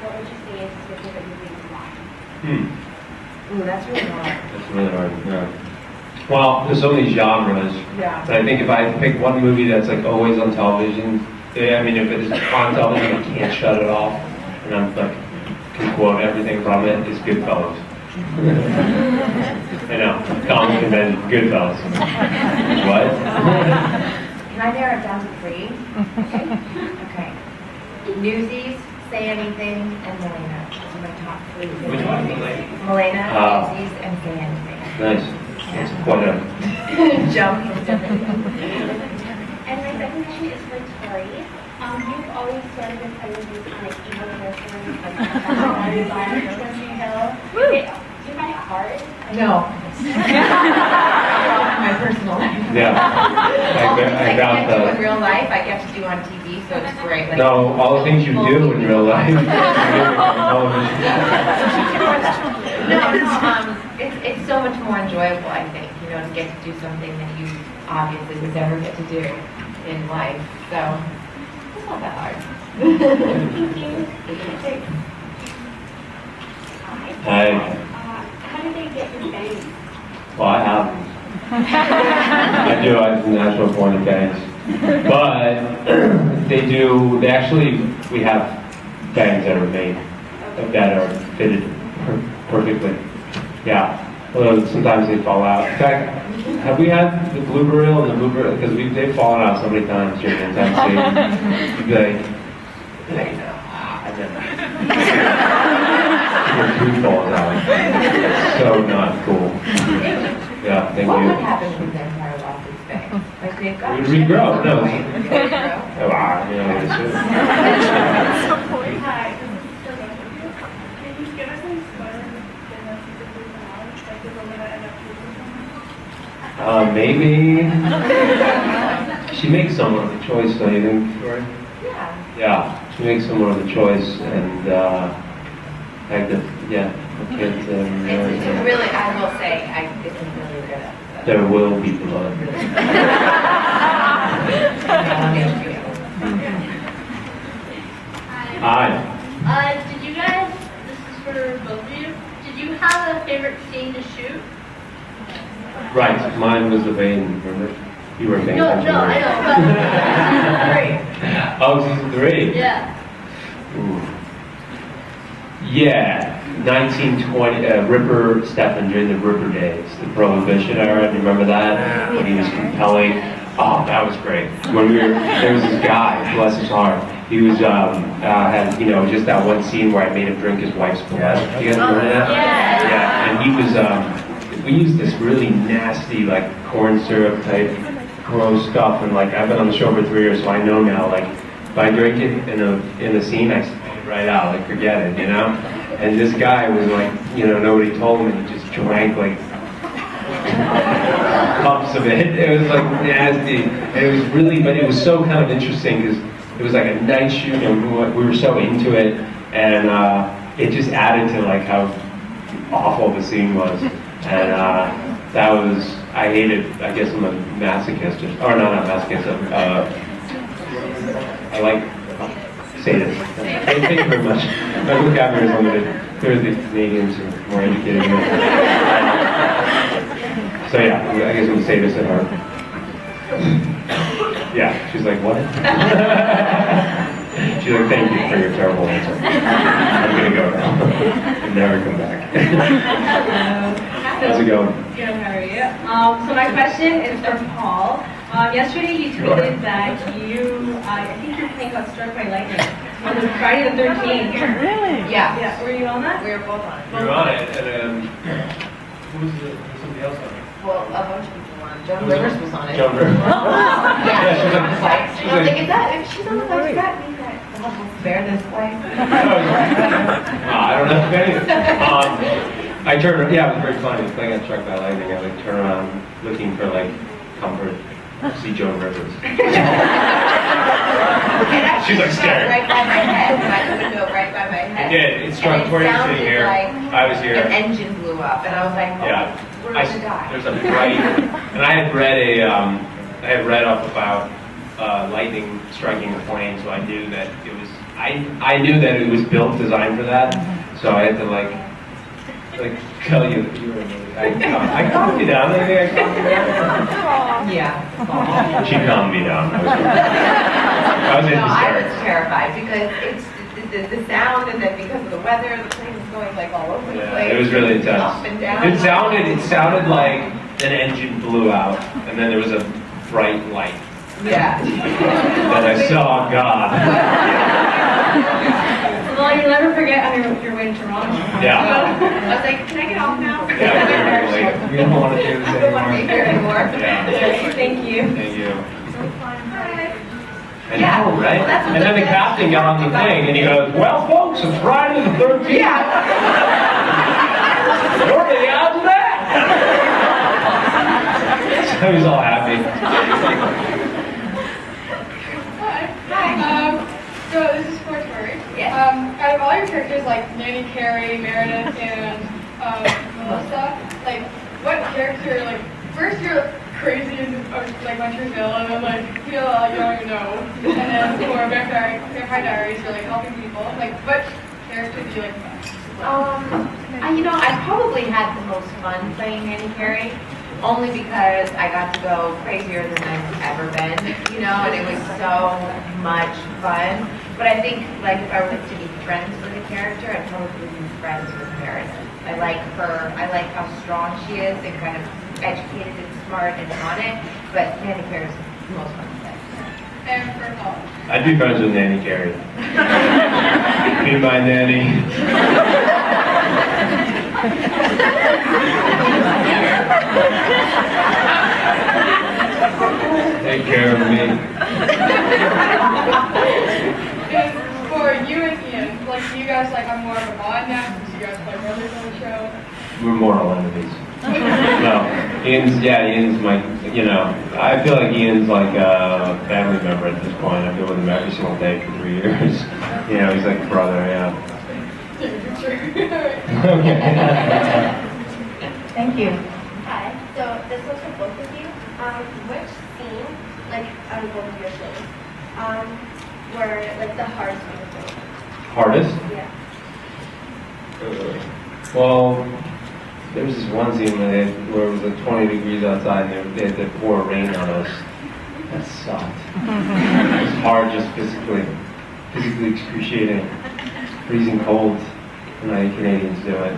what would you say is your favorite movie to watch? Ooh, that's really hard. That's really hard, yeah. Well, there's so many genres. Yeah. And I think if I pick one movie that's like always on television, I mean, if it's on television, I can't shut it off. And I'm like, can quote everything from it, is Goodfellas. I know, Collins invented Goodfellas. What? Can I narrow it down to 3? Okay. Newsies, Say Anything, and Milena. Those are my top 3. Which one? Milena, Newsies, and Say Anything. Nice. That's quite a Jump. And my second question is for Torrey. You've always started with everything on like emo person, like Hill. Do you find it hard? No. My personal life. yeah. All the things I got can't do in real life, I get to do on TV, so it's great. Like, no, all the things you do in real life. No, it's so much more enjoyable, I think, you know, to get to do something that you obviously would never get to do in life. So it's not that hard. Thank you. Hi. How did they get your bangs? Well, I have. I do. I'm natural born in bangs. But they actually, we have bangs that are made, that are fitted perfectly. Yeah. Although sometimes they fall out. In fact, have we had the blooper reel and the blooper? Because they've fallen out so many times during the intensity. You'd be like, no, and then your tooth falls out. So not cool. Yeah, thank What you. would happen if vampire lost its bangs? Like they've got. It would regrow. No. Would they regrow? Oh, wow, you know, it's Hi, this is for both of you. Can you give us any spoilers in the season 3 finale? Like, is Olivia end up choosing someone? maybe she makes somewhat of a choice, don't you think? Right? Yeah. Yeah, she makes somewhat of a choice, and the kids. It's really, I will say, it's a really good episode. There will be blood. Hi. Did you guys, this is for both of you, did you have a favorite scene to shoot? Right, mine was the vein, remember? You were paying attention. No, I know, Oh, season 3? but yeah. Ooh. Yeah, 1920, Ripper Stephen during the Ripper days, the Prohibition era. Do you remember that? When he was compelling. Oh, that was great. When there was this guy, bless his heart. He was had just that one scene where I made him drink his wife's blood. You guys remember that? Yeah. And he was. We used this really nasty like corn syrup type gross stuff, and like I've been on the show for 3 years, so I know now. Like if I drink it in a scene, I spit it right out. Like forget it, you know. And this guy was like, nobody told him. He just drank like cups of it. It was like nasty. And it was really, but it was so kind of interesting because it was like a night shoot, and we were so into it, and it just added to like how awful the scene was. And that was, I hated, I guess I'm a masochist, or not masochist, I like sadist. Thank you very much. My vocabulary is limited. Clearly the Canadians are more educated than me. So yeah, I guess I'm a sadist at heart. Yeah, she's like, what? She's like, thank you for your terrible answer. I'm gonna go now. And never come back. How's it going? Good, how are you? So my question is for Paul. Yesterday you tweeted that I think your plane got struck by lightning on the Friday the 13th. Really? Yeah. Yeah, were you on that? We were both on it. You were on it, and who was somebody else on it? Well, a bunch of people were on it. Joan Rivers was on it. Joan Rivers. Yeah, she was like, I was like, is that, if she's on the flight, does that mean that I'll spare this flight? I don't know if anything. I turned around, yeah, it was very funny. Playing at Struck by Lightning, I like turn around looking for like comfort. See Joan Rivers. She's like staring. Right by my head, my window right by my head. It did. It struck Torrey sitting here. Like I was here. an engine blew up, and I was like, oh, Yeah. we're gonna die. There's a bright, and I had read up about lightning striking a plane, so I knew that it was I knew that it was designed for that, so I had to like tell you that you were in it. I calmed you down. I think I calmed you down. Yeah. She calmed me down. I was in No, I was hysterics. terrified because it's the sound, and then because of the weather, the plane was going like all over the Yeah, place. it was really intense. Up and down. It sounded like an engine blew out, and then there was a bright light. Yeah. And I saw God. Well, you'll never forget on your way to Toronto. Yeah. I was like, can I get off now? Yeah, we don't want to do this I don't want to be here anymore. anymore. Yeah. Thank you. Thank you. Hi. I Yeah. know, right? Well, that's And then the best captain got on the thing and he goes, "Well, folks, it's Friday the 13th. Yeah. What are the odds of that?" So he's all happy. Hi. So this is for Torrey. Yes. Out of all your characters, like Nanny Carey, Meredith, and Melissa, like, what character, like, first you're crazy in like Montreal, and then like you don't even know, and then for Vampire Diaries, you're like helping people. Like, what character do you like best? I probably had the most fun playing Nanny Carey, only because I got to go crazier than I've ever been, and it was so much fun. But I think, like, if I were to be friends with a character, I'd probably be friends with Meredith. I like her. I like how strong she is and kind of educated and smart and on it. But Nanny Carey is the most fun to play. And for Paul. I'd be friends with Nanny Carey. Be my nanny. Take care of me. And for you and Ian, like, do you guys like I'm more of a bond now because you guys play brothers on the show? We're mortal enemies. No, Ian's my, I feel like Ian's like a family member at this point. I've been with him every single day for 3 years. He's like a brother, yeah. Okay. Thank you. Hi. So this was for both of you. Which scene, like out of both of your shows, were like the hardest one to film? Hardest? Yeah. Well, there was this one scene where it was like 20 degrees outside and they had to pour rain on us. That sucked. It was hard, just physically excruciating. Freezing cold. And I Canadians do it.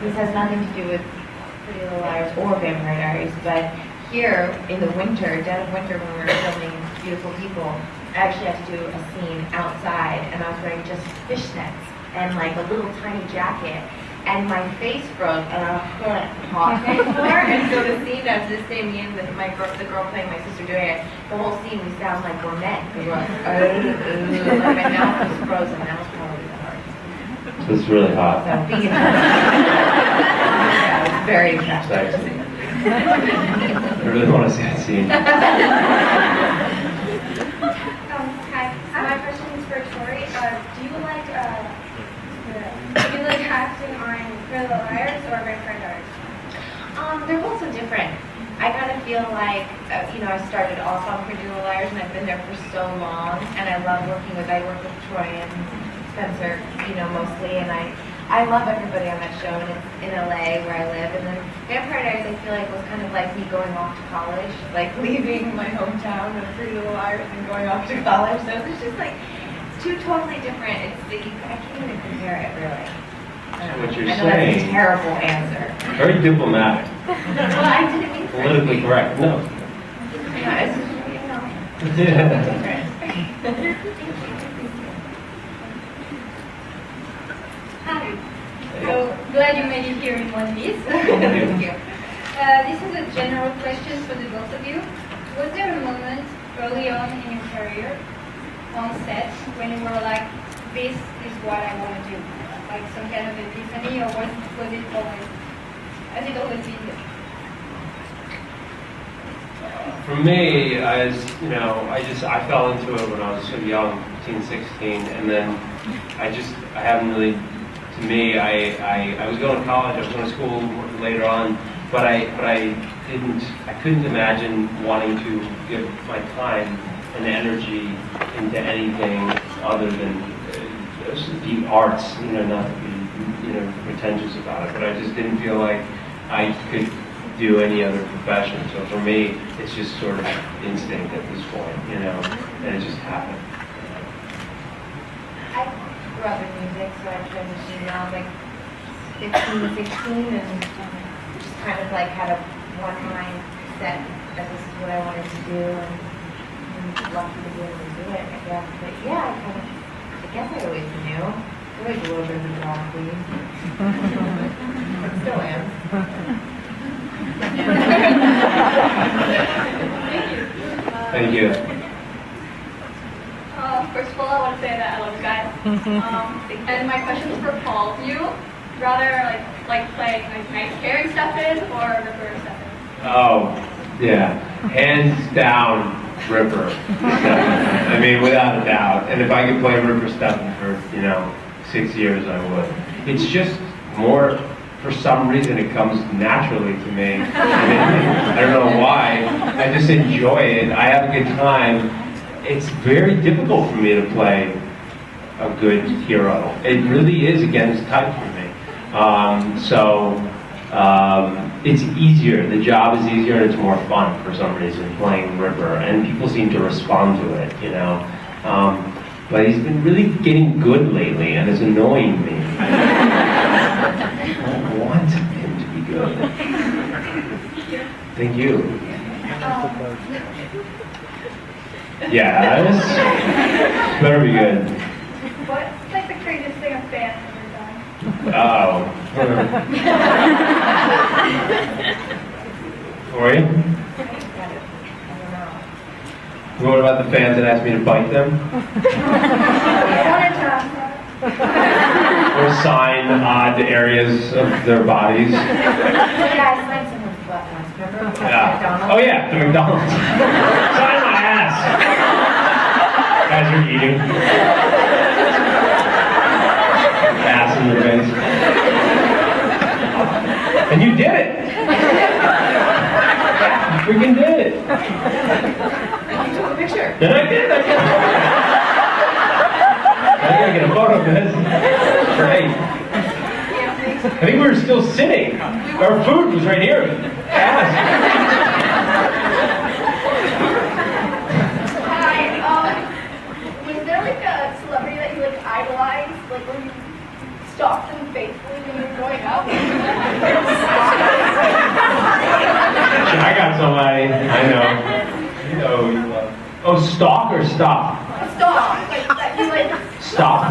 This has nothing to do with Pretty Little Liars or Vampire Diaries, but here in the winter, dead of winter, when we were filming Beautiful People, I actually had to do a scene outside, and I was wearing just fishnets and like a little tiny jacket, and my face broke, and I couldn't talk anymore. And so the scene of this day, me and the girl playing my sister doing it, the whole scene we sound like we're men. We were like, like my mouth was frozen. That was probably the hardest. So it's really hot. So being yeah, it was very attractive. I really want to see that scene. Hi. My question is for Tori. Do you like acting on Pretty Little Liars or Vampire Diaries? They're both so different. I kind of feel like, I started off on Pretty Little Liars, and I've been there for so long, and I love I work with Troy and Spencer, mostly, and I love everybody on that show, and it's in LA where I live. And then Vampire Diaries, I feel like, was kind of like me going off to college, like leaving my hometown of Pretty Little Liars and going off to college. So it's just like two totally different. I can't even compare it, really. What you're I know that's a saying, terrible answer. very diplomatic. Well, I didn't mean for it. Politically correct. No. Yeah, it's just, Yeah. different. Hi. So glad you made it here in one piece. Thank you. This is a general question for the both of you. Was there a moment early on in your career on set when you were like, this is what I want to do? Like some kind of epiphany, or was it always, has it always been there? For me, I fell into it when I was so young, 15, 16, and then I haven't really, to me, I was going to college, I was going to school later on, but I couldn't imagine wanting to give my time an energy into anything other than the arts, not to be, pretentious about it, but I just didn't feel like I could do any other profession. So for me, it's just sort of instinct at this point, and it just happened. I grew up in music, so I transitioned when I was like 15, 16, and just kind of like had a one mindset that this is what I wanted to do, and lucky to be able to do it, I guess. But yeah, I guess I always knew. I always a little bit of a drama queen. I still am. Thank you. First of all, I want to say that I love you guys. And my question is for Paul. Do you rather like playing like nice caring Stefan or Ripper Stefan? Oh, yeah. Hands down, Ripper Stefan. I mean, without a doubt. And if I could play Ripper Stefan for, 6 years, I would. It's just more, for some reason, it comes naturally to me. I don't know why. I just enjoy it. I have a good time. It's very difficult for me to play a good hero. It really is against type for me. It's easier. The job is easier and it's more fun for some reason, playing Ripper. And people seem to respond to it, But he's been really getting good lately and it's annoying me. I don't want him to be good. Thank you. Yeah, this better be good. What's like the craziest thing a fan has ever done? Oh. Ori? What about the fans that asked me to bite them? Or sign odd areas of their bodies? Yeah, I signed someone's butt once, remember? Yeah. McDonald's? Oh yeah, the McDonald's. Sign my ass. As you're eating. Ass in your face. And you did it. You freaking did it. You took a picture. And I did. I gotta get a photo of this. Great. I think we were still sitting. Our food was right here. Ask. Was there like a celebrity that you idolized, where you stalked them faithfully when you were growing up? I got somebody. I know. You know who you love. Oh, stalk or stop? Stalk. That you Stop.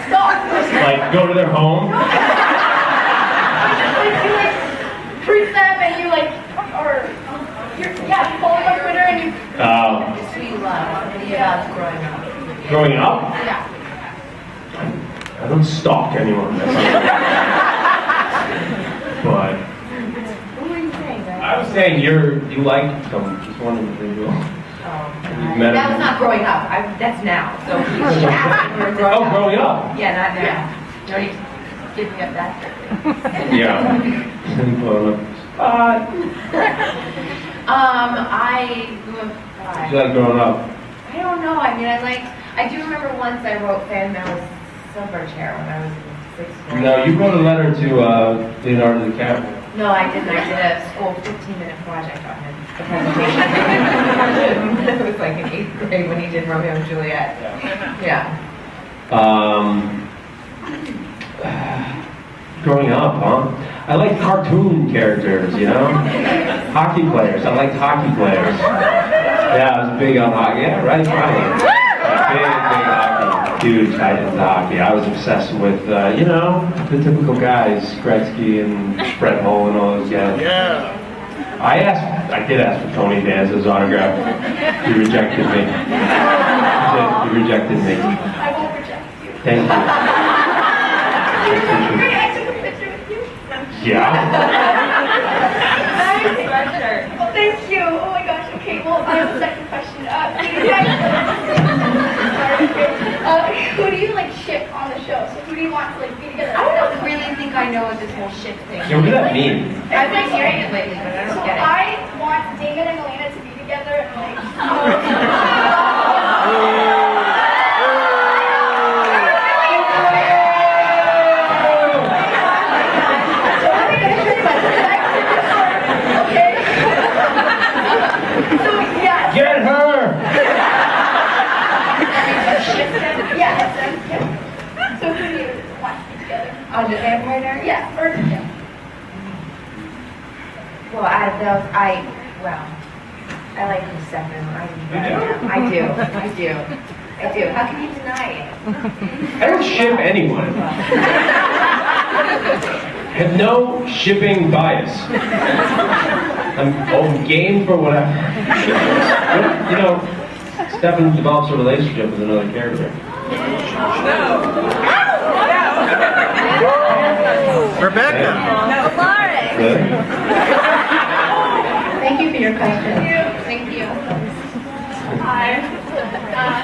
Stalk. Like go to their home? You treat them and you you follow them on Twitter and you. Just who you love. Any about growing up. Growing up? Yeah. I don't stalk anyone. But What were you saying, guys? I was saying you like just one individual. You've met That him. was not growing up. That's now. So you should ask if you were growing Oh, up. growing up. Yeah, not now. Don't even give me up that quickly. Yeah. Growing up. How'd you like growing up? I don't know. I mean, I do remember once I wrote fan mail with Silverchair when I was in 6th grade. No, you wrote a letter to Leonardo DiCaprio. No, I didn't. I did a school 15-minute project on him. The presentation. It was like in 8th grade when he did Romeo and Juliet. Yeah. Growing up, huh? I like cartoon characters, Hockey players. I liked hockey players. Yeah, I was big on hockey. Yeah, right. Big hockey. Huge height into hockey. I was obsessed with, the typical guys, Gretzky and Brett Hull and all those guys. Yeah. I did ask for Tony Danza's autograph. He rejected me. He rejected me. I won't reject you. Thank you. I took a picture with you. Yeah. Oh, thank you. Oh my gosh. Okay, well, I have a second question. Who do you ship on the show? So who do you want to be together? I don't really think I know what this whole ship thing is. Yeah, what does that mean? I've been hearing it lately, but I So don't get it. I want Damon and Elena to be together and Yeah, or yeah. Well, out of those, I like you, Stefan. I do. How can you deny it? I don't ship anyone. Have no shipping bias. I'm game for whatever. You know, Stefan develops a relationship with another character. Rebecca. Really? Thank you for your question. Thank you. Hi.